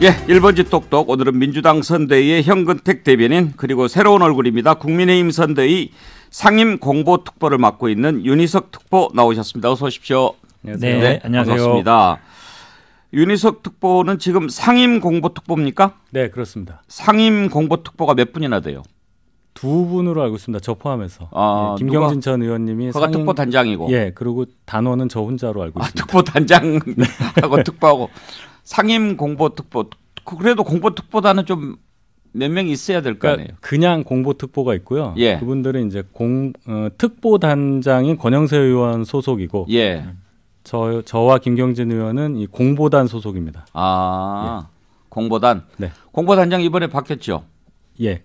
예, 1번지 똑똑. 오늘은 민주당 선대위의 현근택 대변인 그리고 새로운 얼굴입니다. 국민의힘 선대위 상임공보특보를 맡고 있는 윤희석 특보 나오셨습니다. 어서 오십시오. 안녕하세요. 네, 안녕하세요. 반갑습니다. 윤희석 특보는 지금 상임공보특보입니까? 네, 그렇습니다. 상임공보특보가 몇 분이나 돼요? 두 분으로 알고 있습니다. 저 포함해서. 예, 김경진 전 의원님이 그가 특보 단장이고. 예, 그리고 단원은 저 혼자로 알고 있습니다. 특보 단장하고 특보하고 상임공보특보. 그래도 공보특보단은 좀 몇 명 있어야 될 거 아니에요. 그냥 공보특보가 있고요. 예. 그분들은 이제 특보단장인 권영세 의원 소속이고, 예. 저와 김경진 의원은 이 공보단 소속입니다. 아, 예. 공보단. 네. 공보단장 이번에 바뀌었죠. 예.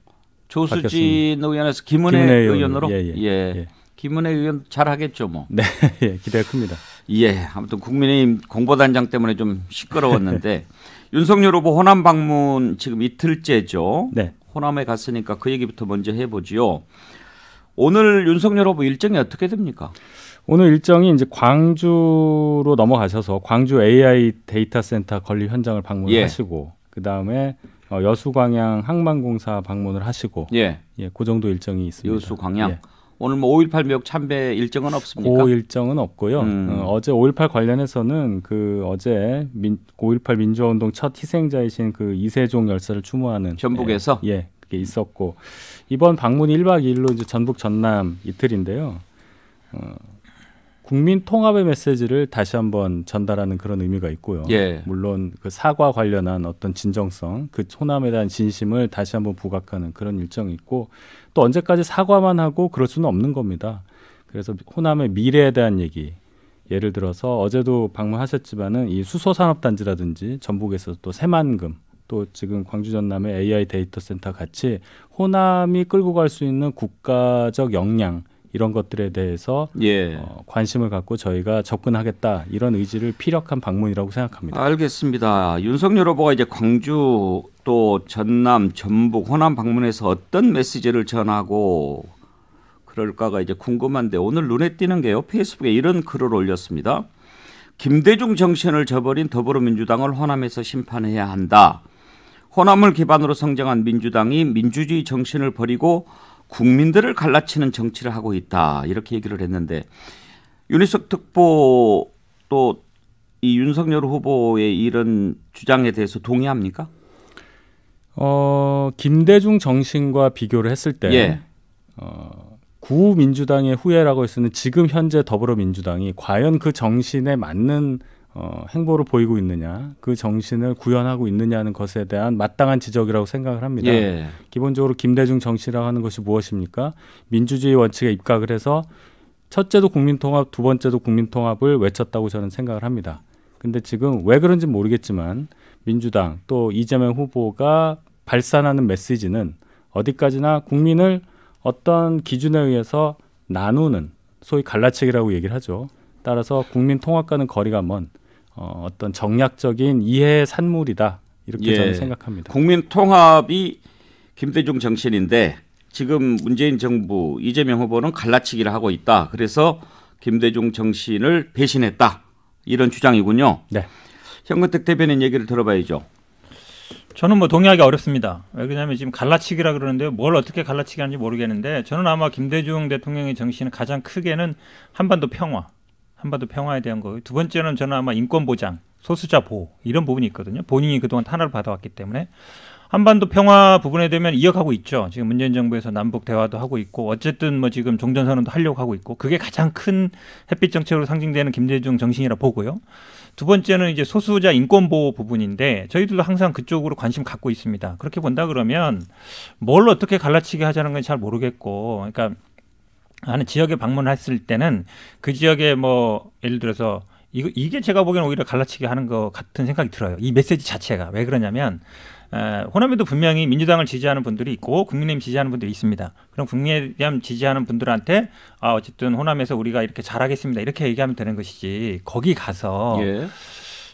조수진 바뀌었습니다. 의원에서 김은혜 의원으로. 예. 김은혜 의원 잘하겠죠, 뭐. 네, 예, 기대가 큽니다. 예, 아무튼 국민의힘 공보단장 때문에 좀 시끄러웠는데 윤석열 후보 호남 방문 지금 이틀째죠. 네. 호남에 갔으니까 그 얘기부터 먼저 해보지요. 오늘 윤석열 후보 일정이 어떻게 됩니까? 오늘 일정이 이제 광주로 넘어가셔서 광주 AI 데이터 센터 건립 현장을 방문하시고, 그 다음에 여수광양 항만공사 방문을 하시고, 예, 그 정도 일정이 있습니다. 여수광양. 예. 오늘 뭐 5.18 묘역 참배 일정은 없습니까? 그 일정은 없고요. 어제 5.18 관련해서는 어제 5.18 민주화운동 첫 희생자이신 그 이세종 열사를 추모하는 전북에서 그게 있었고, 이번 방문이 1박 2일로 이제 전북 전남 이틀인데요. 국민 통합의 메시지를 다시 한번 전달하는 그런 의미가 있고요. 예. 물론 그 사과 관련한 어떤 진정성, 그 호남에 대한 진심을 다시 한번 부각하는 그런 일정이 있고, 또 언제까지 사과만 하고 그럴 수는 없는 겁니다. 그래서 호남의 미래에 대한 얘기, 예를 들어서 어제도 방문하셨지만은 이 수소산업단지라든지 전북에서 또 새만금, 또 지금 광주 전남의 AI 데이터 센터 같이 호남이 끌고 갈 수 있는 국가적 역량, 이런 것들에 대해서 관심을 갖고 저희가 접근하겠다, 이런 의지를 피력한 방문이라고 생각합니다. 알겠습니다. 윤석열 후보가 이제 광주 또 전남, 전북, 호남 방문해서 어떤 메시지를 전하고 그럴까가 이제 궁금한데, 오늘 눈에 띄는 게요. 페이스북에 이런 글을 올렸습니다. 김대중 정신을 저버린 더불어민주당을 호남에서 심판해야 한다. 호남을 기반으로 성장한 민주당이 민주주의 정신을 버리고 국민들을 갈라치는 정치를 하고 있다, 이렇게 얘기를 했는데, 윤희석 특보 또 이 윤석열 후보의 이런 주장에 대해서 동의합니까? 김대중 정신과 비교를 했을 때 구민주당의 후예라고 할 수 있는 지금 현재 더불어민주당이 과연 그 정신에 맞는 행보를 보이고 있느냐, 그 정신을 구현하고 있느냐는 것에 대한 마땅한 지적이라고 생각을 합니다. 기본적으로 김대중 정신이라고 하는 것이 무엇입니까? 민주주의 원칙에 입각을 해서 첫째도 국민통합, 두 번째도 국민통합을 외쳤다고 저는 생각을 합니다. 근데 지금 왜 그런지 모르겠지만 민주당 또 이재명 후보가 발산하는 메시지는 어디까지나 국민을 어떤 기준에 의해서 나누는, 소위 갈라치기라고 얘기를 하죠. 따라서 국민통합과는 거리가 먼 어떤 정략적인 이해의 산물이다, 이렇게 저는 생각합니다. 국민통합이 김대중 정신인데 지금 문재인 정부 이재명 후보는 갈라치기를 하고 있다. 그래서 김대중 정신을 배신했다, 이런 주장이군요. 네. 현근택 대변인 얘기를 들어봐야죠. 저는 뭐 동의하기 어렵습니다. 왜냐하면 지금 갈라치기라 그러는데요. 뭘 어떻게 갈라치기 하는지 모르겠는데, 저는 아마 김대중 대통령의 정신은 가장 크게는 한반도 평화에 대한 거고요. 두 번째는 저는 아마 인권 보장, 소수자 보호, 이런 부분이 있거든요. 본인이 그동안 탄압을 받아왔기 때문에 한반도 평화 부분에 대면 이어가고 있죠. 지금 문재인 정부에서 남북 대화도 하고 있고, 어쨌든 뭐 지금 종전선언도 하려고 하고 있고, 그게 가장 큰 햇빛 정책으로 상징되는 김대중 정신이라 보고요. 두 번째는 이제 소수자 인권 보호 부분인데, 저희들도 항상 그쪽으로 관심 갖고 있습니다. 그렇게 본다 그러면 뭘 어떻게 갈라치게 하자는 건 잘 모르겠고, 그러니까 나는 지역에 방문했을 때는 그 지역에 뭐 예를 들어서 이게 제가 보기에는 오히려 갈라치기 하는 것 같은 생각이 들어요. 이 메시지 자체가. 왜 그러냐면 호남에도 분명히 민주당을 지지하는 분들이 있고 국민의힘 지지하는 분들이 있습니다. 그럼 국민의힘 지지하는 분들한테 어쨌든 호남에서 우리가 이렇게 잘하겠습니다, 이렇게 얘기하면 되는 것이지, 거기 가서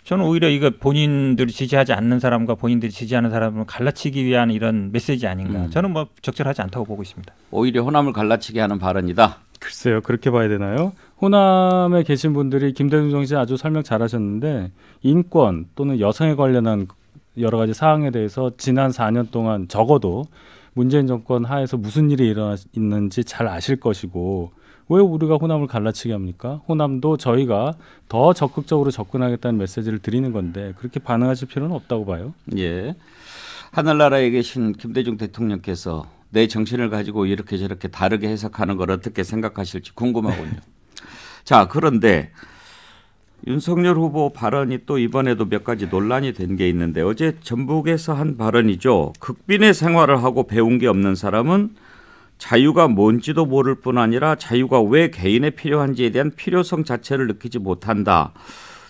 저는 오히려 이거 본인들이 지지하지 않는 사람과 본인들이 지지하는 사람을 갈라치기 위한 이런 메시지 아닌가. 저는 뭐 적절하지 않다고 보고 있습니다. 오히려 호남을 갈라치게 하는 발언이다. 글쎄요, 그렇게 봐야 되나요? 호남에 계신 분들이 김대중 정신 아주 설명 잘하셨는데, 인권 또는 여성에 관련한 여러 가지 사항에 대해서 지난 4년 동안 적어도 문재인 정권 하에서 무슨 일이 일어났는지 잘 아실 것이고 왜 우리가 호남을 갈라치게 합니까? 호남도 저희가 더 적극적으로 접근하겠다는 메시지를 드리는 건데 그렇게 반응하실 필요는 없다고 봐요. 예. 하늘나라에 계신 김대중 대통령께서 내 정신을 가지고 이렇게 저렇게 다르게 해석하는 걸 어떻게 생각하실지 궁금하군요. 자, 그런데 윤석열 후보 발언이 또 이번에도 몇 가지 논란이 된 게 있는데 어제 전북에서 한 발언이죠. 극빈의 생활을 하고 배운 게 없는 사람은 자유가 뭔지도 모를 뿐 아니라 자유가 왜 개인에 필요한지에 대한 필요성 자체를 느끼지 못한다.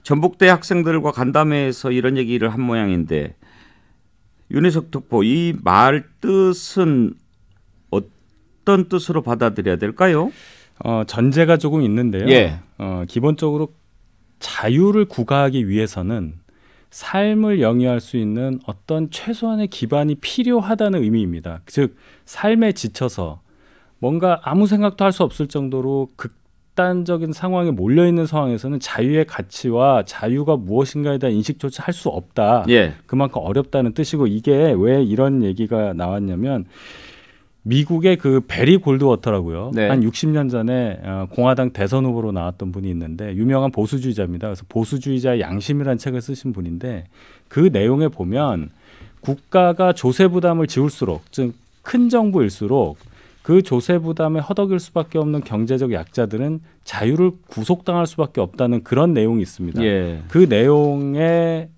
전북대 학생들과 간담회에서 이런 얘기를 한 모양인데 윤희석 특보 이 말 뜻은 어떤 뜻으로 받아들여야 될까요? 전제가 조금 있는데요. 예. 기본적으로 자유를 구가하기 위해서는 삶을 영위할 수 있는 어떤 최소한의 기반이 필요하다는 의미입니다. 즉 삶에 지쳐서 뭔가 아무 생각도 할 수 없을 정도로 극단적인 상황에 몰려있는 상황에서는 자유의 가치와 자유가 무엇인가에 대한 인식조차 할 수 없다. 예. 그만큼 어렵다는 뜻이고 이게 왜 이런 얘기가 나왔냐면 미국의 그 베리 골드워터라고요. 네. 한 60년 전에 공화당 대선 후보로 나왔던 분이 있는데 유명한 보수주의자입니다. 그래서 보수주의자의 양심이라는 책을 쓰신 분인데 그 내용에 보면 국가가 조세 부담을 지울수록 즉 큰 정부일수록 그 조세 부담에 허덕일 수밖에 없는 경제적 약자들은 자유를 구속당할 수밖에 없다는 그런 내용이 있습니다. 예. 그 내용을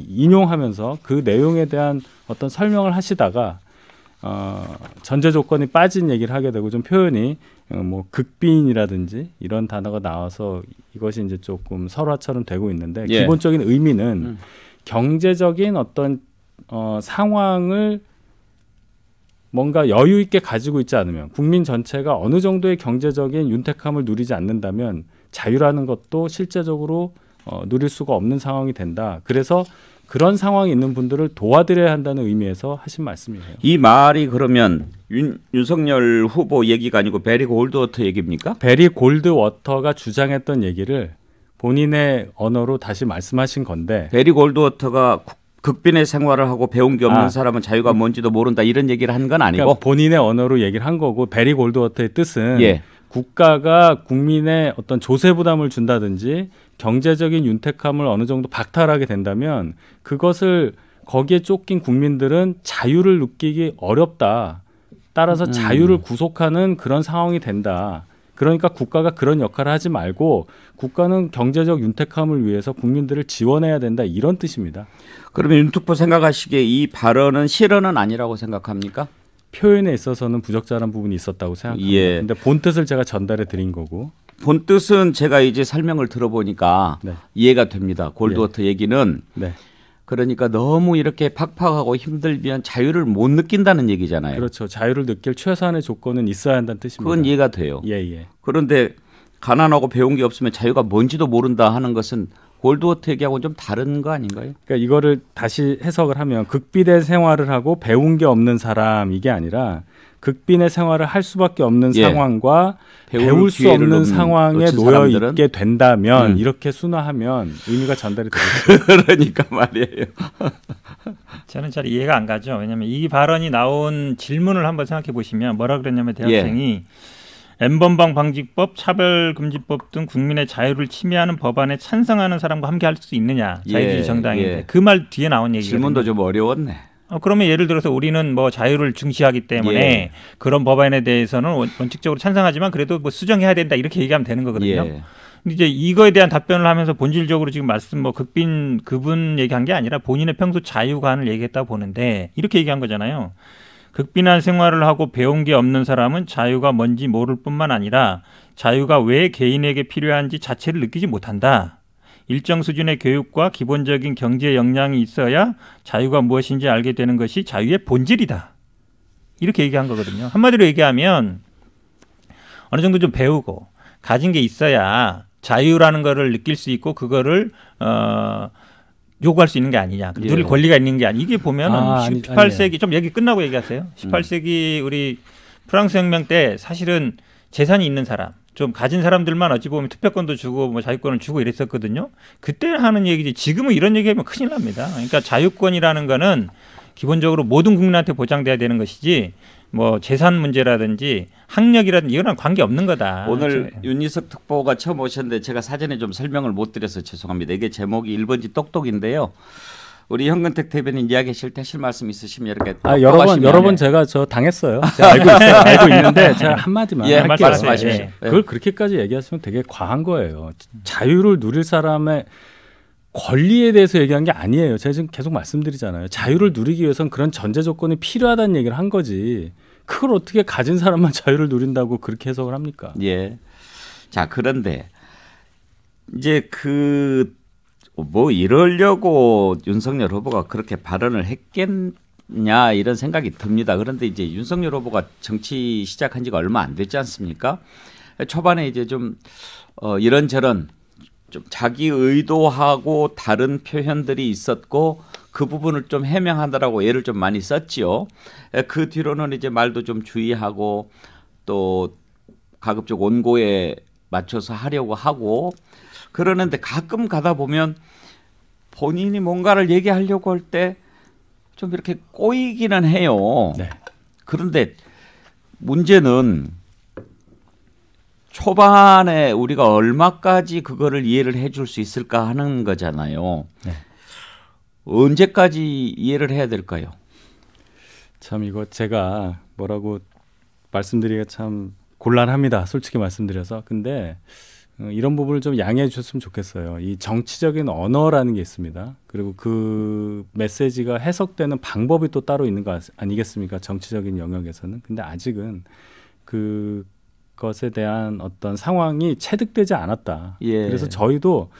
인용하면서 그 내용에 대한 어떤 설명을 하시다가 전제 조건이 빠진 얘기를 하게 되고 좀 표현이 뭐 극빈이라든지 이런 단어가 나와서 이것이 이제 조금 설화처럼 되고 있는데 예. 기본적인 의미는 경제적인 어떤 상황을 뭔가 여유 있게 가지고 있지 않으면 국민 전체가 어느 정도의 경제적인 윤택함을 누리지 않는다면 자유라는 것도 실제적으로 누릴 수가 없는 상황이 된다. 그래서 그런 상황이 있는 분들을 도와드려야 한다는 의미에서 하신 말씀이에요. 이 말이 그러면 윤석열 후보 얘기가 아니고 베리 골드워터 얘기입니까? 베리 골드워터가 주장했던 얘기를 본인의 언어로 다시 말씀하신 건데 베리 골드워터가 극빈의 생활을 하고 배운 게 없는 사람은 자유가 뭔지도 모른다 이런 얘기를 한 건 아니고 그러니까 본인의 언어로 얘기를 한 거고 베리 골드워터의 뜻은 예. 국가가 국민의 어떤 조세 부담을 준다든지 경제적인 윤택함을 어느 정도 박탈하게 된다면 그것을 거기에 쫓긴 국민들은 자유를 느끼기 어렵다. 따라서 자유를 구속하는 그런 상황이 된다. 그러니까 국가가 그런 역할을 하지 말고 국가는 경제적 윤택함을 위해서 국민들을 지원해야 된다. 이런 뜻입니다. 그러면 윤 특보 생각하시기에 이 발언은 실언은 아니라고 생각합니까? 표현에 있어서는 부적절한 부분이 있었다고 생각합니다. 예. 근데 본 뜻을 제가 전달해 드린 거고. 본 뜻은 제가 이제 설명을 들어보니까 네. 이해가 됩니다. 골드워터 얘기는 네. 그러니까 너무 이렇게 팍팍하고 힘들면 자유를 못 느낀다는 얘기잖아요. 그렇죠. 자유를 느낄 최소한의 조건은 있어야 한다는 뜻입니다. 그건 이해가 돼요. 예. 그런데 가난하고 배운 게 없으면 자유가 뭔지도 모른다 하는 것은 골드워터 얘기하고는 좀 다른 거 아닌가요? 그러니까 이거를 다시 해석을 하면 극빈의 생활을 하고 배운 게 없는 사람 이게 아니라 극빈의 생활을 할 수밖에 없는 예. 상황과 배울 수 없는 상황에 놓여 있게 된다면 이렇게 순화하면 의미가 전달이 되겠죠. 그러니까 말이에요. 저는 잘 이해가 안 가죠. 왜냐하면 이 발언이 나온 질문을 한번 생각해 보시면 뭐라 그랬냐면 대학생이 N번방 방지법, 차별금지법 등 국민의 자유를 침해하는 법안에 찬성하는 사람과 함께 할 수 있느냐. 자유주의 정당인데 그 말 뒤에 나온 얘기거든요. 질문도 좀 어려웠네. 그러면 예를 들어서 우리는 뭐 자유를 중시하기 때문에 그런 법안에 대해서는 원칙적으로 찬성하지만 그래도 뭐 수정해야 된다 이렇게 얘기하면 되는 거거든요. 근데 이제 이거에 대한 답변을 하면서 본질적으로 지금 말씀 뭐 극빈 그분 얘기한 게 아니라 본인의 평소 자유관을 얘기했다고 보는데 이렇게 얘기한 거잖아요. 극빈한 생활을 하고 배운 게 없는 사람은 자유가 뭔지 모를 뿐만 아니라 자유가 왜 개인에게 필요한지 자체를 느끼지 못한다. 일정 수준의 교육과 기본적인 경제 역량이 있어야 자유가 무엇인지 알게 되는 것이 자유의 본질이다. 이렇게 얘기한 거거든요. 한마디로 얘기하면 어느 정도 좀 배우고 가진 게 있어야 자유라는 거를 느낄 수 있고 그거를 요구할 수 있는 게 아니냐. 누릴 권리가 있는 게 아니. 이게 보면은 18세기 좀 얘기 끝나고 얘기하세요. 18세기 우리 프랑스 혁명 때 사실은 재산이 있는 사람, 좀 가진 사람들만 어찌 보면 투표권도 주고 뭐 자유권을 주고 이랬었거든요. 그때 하는 얘기지 지금은 이런 얘기하면 큰일 납니다. 그러니까 자유권이라는 거는 기본적으로 모든 국민한테 보장돼야 되는 것이지 뭐 재산 문제라든지 학력이라든지 이거랑 관계없는 거다. 오늘 윤희석 특보가 처음 오셨는데 제가 사전에 좀 설명을 못 드려서 죄송합니다. 이게 제목이 1번지 똑똑인데요. 우리 현근택 대변인 이야기하실 때 하실 말씀 있으시면 이렇게 여러 번 제가 저 당했어요. 제가 알고 있어요. 알고 있는데 제가 한마디만 할게요. 말씀하십시오. 그걸 그렇게까지 얘기하시면 되게 과한 거예요. 자유를 누릴 사람의 권리에 대해서 얘기한 게 아니에요. 제가 지금 계속 말씀드리잖아요. 자유를 누리기 위해서는 그런 전제 조건이 필요하다는 얘기를 한 거지. 그걸 어떻게 가진 사람만 자유를 누린다고 그렇게 해석을 합니까? 예. 자, 그런데 이제 뭐 이러려고 윤석열 후보가 그렇게 발언을 했겠냐 이런 생각이 듭니다. 그런데 이제 윤석열 후보가 정치 시작한 지가 얼마 안 됐지 않습니까? 초반에 이제 좀 이런저런 좀 자기 의도하고 다른 표현들이 있었고 그 부분을 좀 해명하느라고 애를 좀 많이 썼지요. 그 뒤로는 이제 말도 좀 주의하고 또 가급적 원고에 맞춰서 하려고 하고 그러는데 가끔 가다 보면 본인이 뭔가를 얘기하려고 할 때 좀 이렇게 꼬이기는 해요. 네. 그런데 문제는 초반에 우리가 얼마까지 그거를 이해를 해줄 수 있을까 하는 거잖아요. 네. 언제까지 이해를 해야 될까요? 참 이거 제가 뭐라고 말씀드리기가 참 곤란합니다. 솔직히 말씀드려서. 근데 이런 부분을 좀 양해해 주셨으면 좋겠어요. 이 정치적인 언어라는 게 있습니다. 그리고 그 메시지가 해석되는 방법이 또 따로 있는 거 아니겠습니까? 정치적인 영역에서는. 근데 아직은 그것에 대한 어떤 상황이 체득되지 않았다. 예. 그래서 저희도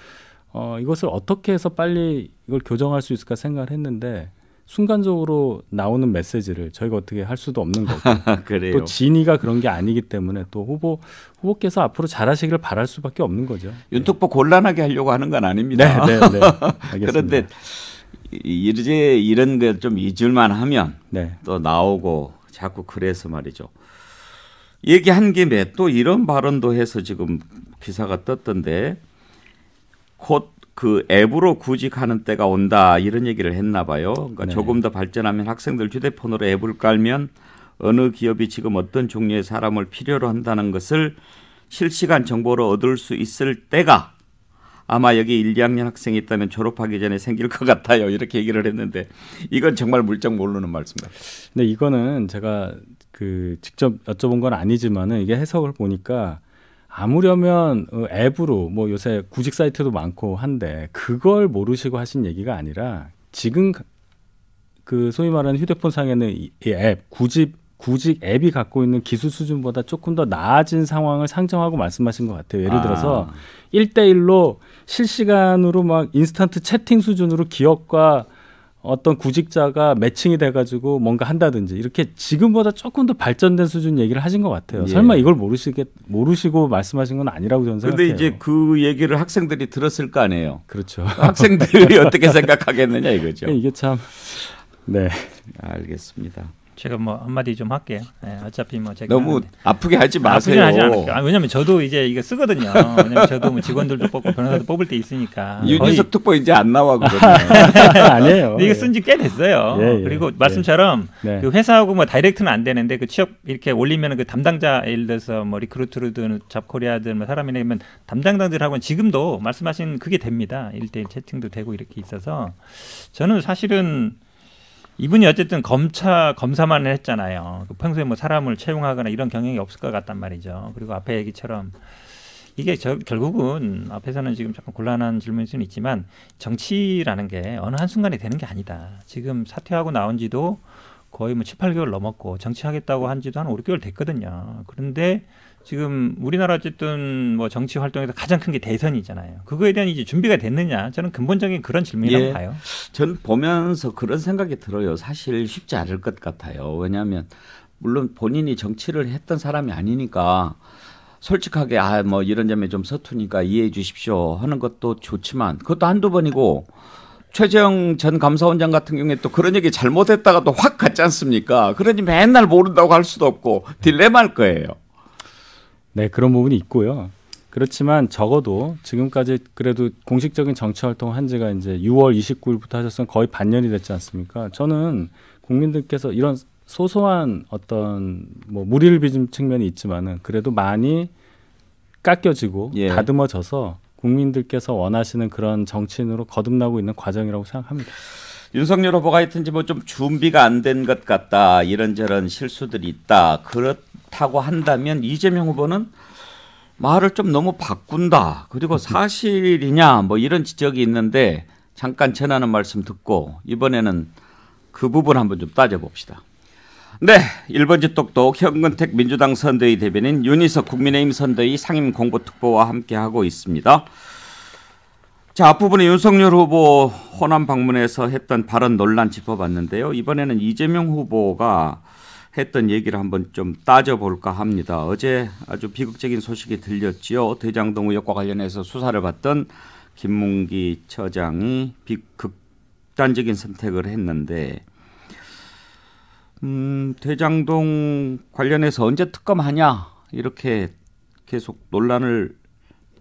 이것을 어떻게 해서 빨리 이걸 교정할 수 있을까 생각을 했는데 순간적으로 나오는 메시지를 저희가 어떻게 할 수도 없는 거고 그래요. 또 진위가 그런 게 아니기 때문에 또 후보께서 앞으로 잘하시기를 바랄 수밖에 없는 거죠. 윤특보 곤란하게 하려고 하는 건 아닙니다. 네. 알겠습니다. 그런데 이제 이런 거 좀 잊을만 하면 네. 또 나오고 자꾸 그래서 말이죠. 얘기한 김에 또 이런 발언도 해서 지금 기사가 떴던데 곧 그 앱으로 구직하는 때가 온다 이런 얘기를 했나 봐요. 그러니까 네. 조금 더 발전하면 학생들 휴대폰으로 앱을 깔면 어느 기업이 지금 어떤 종류의 사람을 필요로 한다는 것을 실시간 정보로 얻을 수 있을 때가 아마 여기 1, 2학년 학생이 있다면 졸업하기 전에 생길 것 같아요. 이렇게 얘기를 했는데 이건 정말 물정 모르는 말씀 같아요. 근데 이거는 제가 직접 여쭤본 건 아니지만은 이게 해석을 보니까 아무려면 앱으로 뭐 요새 구직 사이트도 많고 한데 그걸 모르시고 하신 얘기가 아니라 지금 그 소위 말하는 휴대폰 상에는 이 앱 구직 앱이 갖고 있는 기술 수준보다 조금 더 나아진 상황을 상정하고 말씀하신 것 같아요. 예를 들어서 1대1로 실시간으로 막 인스턴트 채팅 수준으로 기업과 어떤 구직자가 매칭이 돼가지고 뭔가 한다든지 이렇게 지금보다 조금 더 발전된 수준 얘기를 하신 것 같아요. 예. 설마 이걸 모르시고 말씀하신 건 아니라고 저는 생각해요. 그런데 이제 그 얘기를 학생들이 들었을 거 아니에요. 그렇죠. 학생들이 어떻게 생각하겠느냐 이거죠. 이게 참 네. 알겠습니다. 제가 뭐 한마디 좀 할게요. 네, 어차피 뭐 제가 너무 아프게 하지 마세요. 하지 않을게요. 왜냐면 저도 이제 이거 쓰거든요. 왜냐면 저도 뭐 직원들도 뽑고 변호사도 뽑을 때 있으니까. 윤희석 특보 이제 안 나와 그러면. 아니에요. 이게 쓴 지 꽤 됐어요. 예. 그리고 말씀처럼 네. 그 회사하고 뭐 다이렉트는 안 되는데 그 취업 이렇게 올리면 그 담당자 예를 들어서 뭐 리크루트든 잡코리아든 뭐 사람이라면 담당자들하고는 지금도 말씀하신 그게 됩니다. 1대1 채팅도 되고 이렇게 있어서 저는 사실은 이분이 어쨌든 검사만 했잖아요. 평소에 뭐 사람을 채용하거나 이런 경향이 없을 것 같단 말이죠. 그리고 앞에 얘기처럼 이게 결국은 앞에서는 지금 조금 곤란한 질문일 수는 있지만 정치라는 게 어느 한순간에 되는 게 아니다. 지금 사퇴하고 나온 지도 거의 뭐 7, 8개월 넘었고 정치하겠다고 한 지도 한 5, 6개월 됐거든요. 그런데 지금 우리나라 어쨌든 뭐 정치 활동에서 가장 큰 게 대선이잖아요. 그거에 대한 이제 준비가 됐느냐? 저는 근본적인 그런 질문이라고 봐요. 전 보면서 그런 생각이 들어요. 사실 쉽지 않을 것 같아요. 왜냐하면 물론 본인이 정치를 했던 사람이 아니니까 솔직하게 뭐 이런 점에 좀 서투니까 이해해 주십시오 하는 것도 좋지만 그것도 한두 번이고 최재형 전 감사원장 같은 경우에 또 그런 얘기 잘못했다가 또 확 갔지 않습니까? 그러니 맨날 모른다고 할 수도 없고 딜레마일 거예요. 네, 그런 부분이 있고요. 그렇지만 적어도 지금까지 그래도 공식적인 정치 활동을 한 지가 이제 6월 29일부터 하셨으면 거의 반년이 됐지 않습니까? 저는 국민들께서 이런 소소한 어떤 뭐 무리를 빚은 측면이 있지만은 그래도 많이 깎여지고 예. 다듬어져서 국민들께서 원하시는 그런 정치인으로 거듭나고 있는 과정이라고 생각합니다. 윤석열 후보가 하여튼 뭐 좀 준비가 안 된 것 같다. 이런저런 실수들이 있다. 그렇다고 한다면 이재명 후보는 말을 좀 너무 바꾼다. 그리고 사실이냐 뭐 이런 지적이 있는데 잠깐 전하는 말씀 듣고 이번에는 그 부분 한번 좀 따져봅시다. 네, 1번지 똑똑 현근택 민주당 선대위 대변인, 윤희석 국민의힘 선대위 상임공보특보와 함께하고 있습니다. 자, 앞부분에 윤석열 후보 호남 방문에서 했던 발언 논란 짚어봤는데요. 이번에는 이재명 후보가 했던 얘기를 한번 좀 따져볼까 합니다. 어제 아주 비극적인 소식이 들렸지요. 대장동 의혹과 관련해서 수사를 받던 김문기 처장이 극단적인 선택을 했는데 대장동 관련해서 언제 특검하냐 이렇게 계속 논란을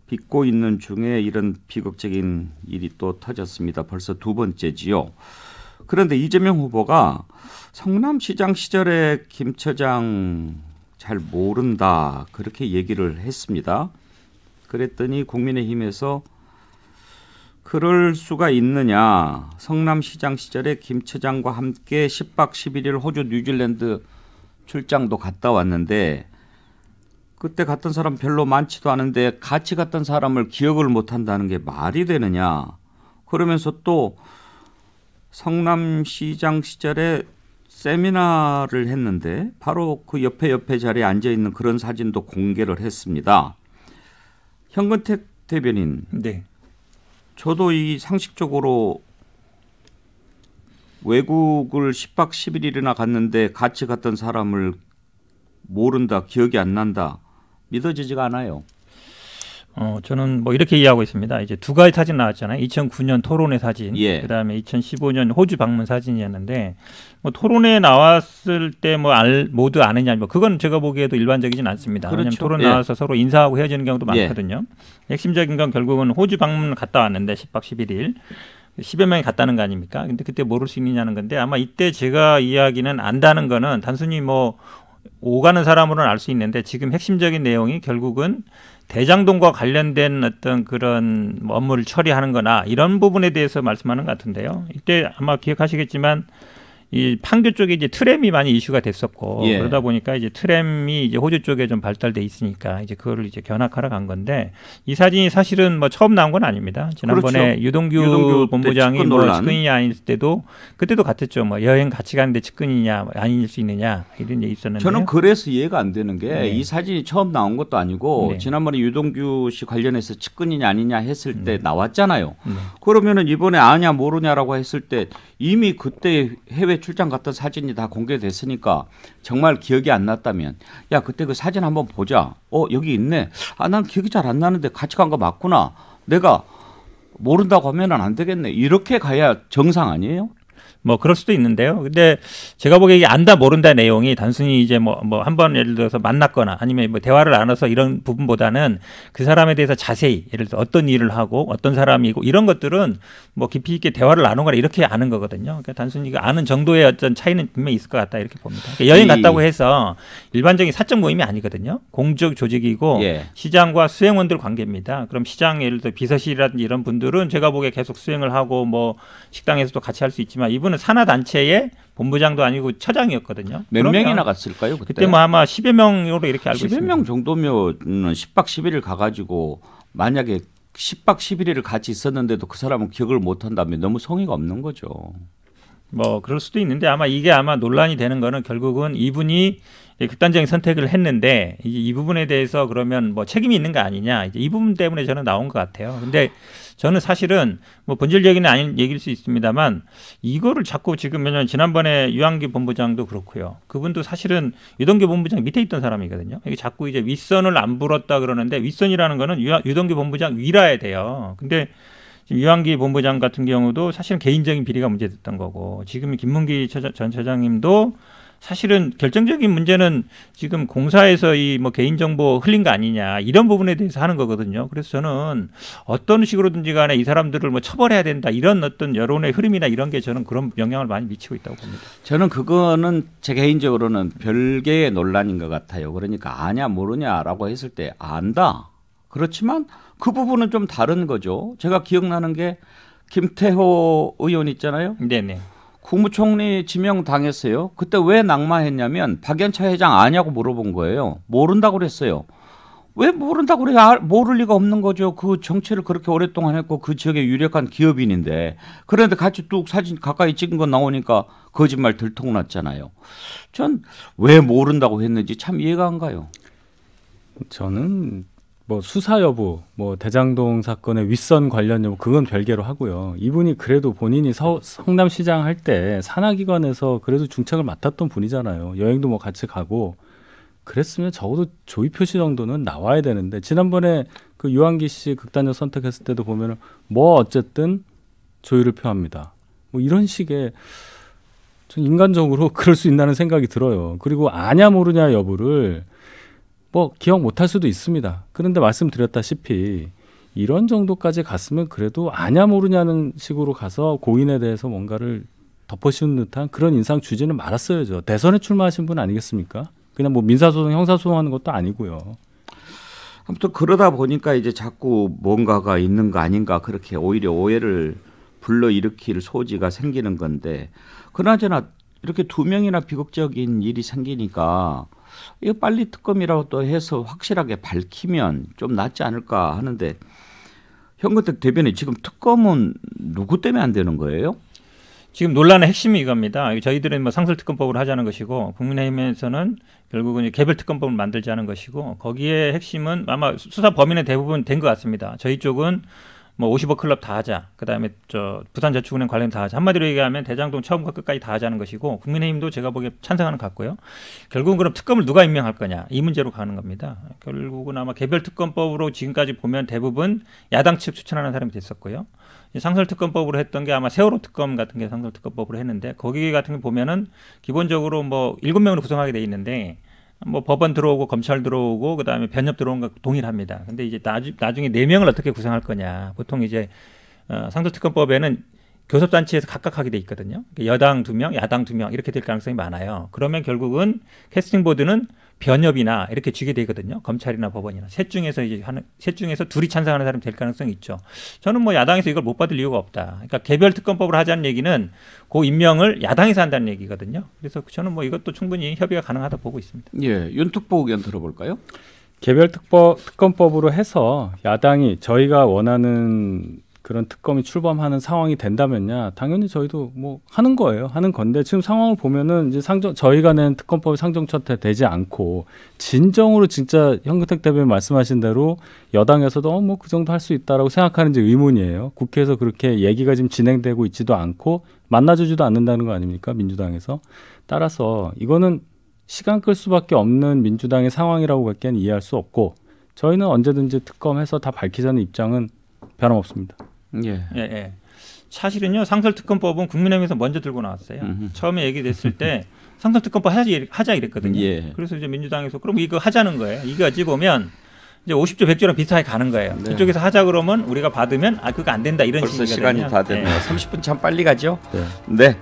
빚고 있는 중에 이런 비극적인 일이 또 터졌습니다. 벌써 두 번째지요. 그런데 이재명 후보가 성남시장 시절에 김 처장 잘 모른다 그렇게 얘기를 했습니다. 그랬더니 국민의힘에서 그럴 수가 있느냐. 성남시장 시절에 김 처장과 함께 10박 11일 호주 뉴질랜드 출장도 갔다 왔는데 그때 갔던 사람 별로 많지도 않은데 같이 갔던 사람을 기억을 못한다는 게 말이 되느냐. 그러면서 또 성남시장 시절에 세미나를 했는데 바로 그 옆에 자리에 앉아있는 그런 사진도 공개를 했습니다. 현근택 대변인. 네. 저도 이 상식적으로 외국을 10박 11일이나 갔는데 같이 갔던 사람을 모른다, 기억이 안 난다. 믿어지지가 않아요. 저는 뭐 이렇게 이해하고 있습니다. 이제 두 가지 사진 나왔잖아요. 2009년 토론회 사진, 예. 그다음에 2015년 호주 방문 사진이었는데 뭐 토론회 나왔을 때 뭐 모두 아느냐, 뭐 그건 제가 보기에도 일반적이진 않습니다. 그렇죠. 왜냐하면 토론 예. 나와서 서로 인사하고 헤어지는 경우도 예. 많거든요. 핵심적인 건 결국은 호주 방문 갔다 왔는데 10박 11일 10여 명이 갔다는 거 아닙니까? 근데 그때 모를 수 있느냐는 건데 아마 이때 제가 이야기는 안다는 거는 단순히 뭐 오가는 사람으로는 알 수 있는데 지금 핵심적인 내용이 결국은 대장동과 관련된 어떤 그런 업무를 처리하는 거나 이런 부분에 대해서 말씀하는 것 같은데요. 이때 아마 기억하시겠지만 이 판교 쪽에 이제 트램이 많이 이슈가 됐었고 예. 그러다 보니까 이제 트램이 이제 호주 쪽에 좀 발달돼 있으니까 이제 그거를 이제 견학하러 간 건데 이 사진이 사실은 뭐 처음 나온 건 아닙니다. 지난번에 그렇죠. 유동규 본부장이 측근 뭐 논란. 측근이냐 아닐 때도 그때도 같았죠. 뭐 여행 같이 가는데 측근이냐 아닐 수 있느냐 이런 얘기 있었는데 저는 그래서 이해가 안 되는 게 네. 이 사진이 처음 나온 것도 아니고 네. 지난번에 유동규 씨 관련해서 측근이냐 아니냐 했을 때 나왔잖아요. 네. 그러면은 이번에 아냐 모르냐라고 했을 때 이미 그때 해외 출장 갔던 사진이 다 공개됐으니까 정말 기억이 안 났다면 야 그때 그 사진 한번 보자. 여기 있네. 난 기억이 잘 안 나는데 같이 간 거 맞구나. 내가 모른다고 하면은 안 되겠네. 이렇게 가야 정상 아니에요? 뭐 그럴 수도 있는데요. 근데 제가 보기에 이게 안다 모른다 내용이 단순히 이제 뭐 한 번 예를 들어서 만났거나 아니면 뭐 대화를 나눠서 이런 부분보다는 그 사람에 대해서 자세히 예를 들어서 어떤 일을 하고 어떤 사람이고 이런 것들은 뭐 깊이 있게 대화를 나누거나 이렇게 아는 거거든요. 그러니까 단순히 이거 아는 정도의 어떤 차이는 분명히 있을 것 같다 이렇게 봅니다. 그러니까 여행 갔다고 해서 일반적인 사적 모임이 아니거든요. 공적 조직이고 예. 시장과 수행원들 관계입니다. 그럼 시장 예를 들어 비서실이라든지 이런 분들은 제가 보기에 계속 수행을 하고 뭐 식당에서도 같이 할 수 있지만 이분은 산하단체의 본부장도 아니고 처장이었거든요. 몇 명이나 갔을까요? 그때 뭐 아마 10여 명으로 이렇게 알고 10여 있습니다. 명 정도면 10박 11일 가가지고 만약에 10박 11일을 같이 있었는데도 그 사람은 기억을 못한다면 너무 성의가 없는 거죠. 뭐 그럴 수도 있는데 아마 이게 아마 논란이 되는 거는 결국은 이분이 극단적인 선택을 했는데 이제 이 부분에 대해서 그러면 뭐 책임이 있는 거 아니냐 이제 이 부분 때문에 저는 나온 것 같아요. 근데 저는 사실은 뭐 본질적인 아닌 얘기일 수 있습니다만 이거를 자꾸 지금 왜냐면 지난번에 유한기 본부장도 그렇고요. 그분도 사실은 유동규 본부장 밑에 있던 사람이거든요. 이게 자꾸 이제 윗선을 안 불었다 그러는데 윗선이라는 거는 유동규 본부장 위라야 돼요. 근데 유한기 본부장 같은 경우도 사실은 개인적인 비리가 문제됐던 거고 지금 김문기 전 처장님도 사실은 결정적인 문제는 지금 공사에서 이 뭐 개인정보 흘린 거 아니냐 이런 부분에 대해서 하는 거거든요. 그래서 저는 어떤 식으로든지 간에 이 사람들을 뭐 처벌해야 된다 이런 어떤 여론의 흐름이나 이런 게 저는 그런 영향을 많이 미치고 있다고 봅니다. 저는 그거는 제 개인적으로는 별개의 논란인 것 같아요. 그러니까 아냐 모르냐라고 했을 때 안다. 그렇지만 그 부분은 좀 다른 거죠. 제가 기억나는 게 김태호 의원 있잖아요. 네네. 국무총리 지명 당했어요. 그때 왜 낙마했냐면 박연차 회장 아냐고 물어본 거예요. 모른다고 그랬어요. 왜 모른다고 그래요? 모를 리가 없는 거죠. 그 정치를 그렇게 오랫동안 했고 그 지역의 유력한 기업인인데. 그런데 같이 뚝 사진 가까이 찍은 거 나오니까 거짓말 들통났잖아요. 전 왜 모른다고 했는지 참 이해가 안 가요. 저는 뭐 수사 여부, 뭐 대장동 사건의 윗선 관련 여부 그건 별개로 하고요. 이분이 그래도 본인이 성남시장 할 때 산하기관에서 그래도 중책을 맡았던 분이잖아요. 여행도 뭐 같이 가고 그랬으면 적어도 조의 표시 정도는 나와야 되는데 지난번에 그 유한기 씨 극단적 선택했을 때도 보면은 뭐 어쨌든 조의를 표합니다. 뭐 이런 식의 전 인간적으로 그럴 수 있다는 생각이 들어요. 그리고 아냐 모르냐 여부를 뭐 기억 못할 수도 있습니다. 그런데 말씀드렸다시피 이런 정도까지 갔으면 그래도 아냐 모르냐는 식으로 가서 고인에 대해서 뭔가를 덮어씌운 듯한 그런 인상 주지는 말았어야죠. 대선에 출마하신 분 아니겠습니까? 그냥 뭐 민사소송, 형사소송하는 것도 아니고요. 아무튼 그러다 보니까 이제 자꾸 뭔가가 있는 거 아닌가 그렇게 오히려 오해를 불러일으킬 소지가 생기는 건데 그나저나 이렇게 2명이나 비극적인 일이 생기니까 이거 빨리 특검이라고 또 해서 확실하게 밝히면 좀 낫지 않을까 하는데 현근택 대변인 지금 특검은 누구 때문에 안 되는 거예요? 지금 논란의 핵심이 이겁니다. 저희들은 뭐 상설특검법으로 하자는 것이고 국민의힘에서는 결국은 개별 특검법을 만들자는 것이고 거기에 핵심은 아마 수사 범위는 대부분 된 것 같습니다. 저희 쪽은 뭐 50억 클럽 다 하자. 그다음에 부산저축은행 관련 다 하자. 한마디로 얘기하면 대장동 처음과 끝까지 다 하자는 것이고 국민의힘도 제가 보기에 찬성하는 것 같고요. 결국은 그럼 특검을 누가 임명할 거냐 이 문제로 가는 겁니다. 결국은 아마 개별특검법으로 지금까지 보면 대부분 야당 측 추천하는 사람이 됐었고요. 상설특검법으로 했던 게 아마 세월호 특검 같은 게 상설특검법으로 했는데 거기 같은 거 보면은 기본적으로 뭐 7명으로 구성하게 돼 있는데 뭐 법원 들어오고 검찰 들어오고 그다음에 변협 들어온 거 동일합니다. 근데 이제 나중에 4명을 어떻게 구성할 거냐. 보통 이제 상설특검법에는 교섭단체에서 각각 하게 돼 있거든요. 여당 2명, 야당 2명 이렇게 될 가능성이 많아요. 그러면 결국은 캐스팅 보드는 변협이나 이렇게 쥐게 되거든요. 검찰이나 법원이나 셋 중에서 둘이 찬성하는 사람이 될 가능성이 있죠. 저는 뭐 야당에서 이걸 못 받을 이유가 없다. 그러니까 개별 특검법을 하자는 얘기는 그 임명을 야당에서 한다는 얘기거든요. 그래서 저는 뭐 이것도 충분히 협의가 가능하다 보고 있습니다. 예, 윤특보 의견 들어볼까요? 개별 특검법으로 해서 야당이 저희가 원하는 그런 특검이 출범하는 상황이 된다면야 당연히 저희도 뭐 하는 거예요. 하는 건데 지금 상황을 보면은 이제 저희가 낸 특검법이 상정되지 않고 진정으로 진짜 현근택 대변인 말씀하신 대로 여당에서도 뭐 그 정도 할 수 있다라고 생각하는지 의문이에요. 국회에서 그렇게 얘기가 지금 진행되고 있지도 않고 만나주지도 않는다는 거 아닙니까? 민주당에서. 따라서 이거는 시간 끌 수밖에 없는 민주당의 상황이라고밖에 이해할 수 없고 저희는 언제든지 특검해서 다 밝히자는 입장은 변함없습니다. 예. 사실은요 상설특검법은 국민의힘에서 먼저 들고 나왔어요. 처음에 얘기됐을 때 상설특검법 하자 이랬거든요. 예. 그래서 이제 민주당에서 그럼 이거 하자는 거예요. 이거 어찌 보면 이제 50조 100조랑 비슷하게 가는 거예요. 네. 이쪽에서 하자 그러면 우리가 받으면 그거 안 된다 이런 벌써 식이거든요. 시간이 다 됐네요. 네. 30분 참 빨리 가죠. 네.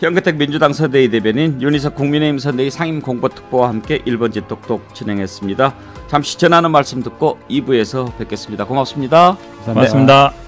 현근택 민주당 선대위 대변인, 윤희석 국민의힘 선대위 상임공보특보와 함께 1번지 똑똑 진행했습니다. 잠시 전하는 말씀 듣고 2부에서 뵙겠습니다. 고맙습니다. 고맙습니다.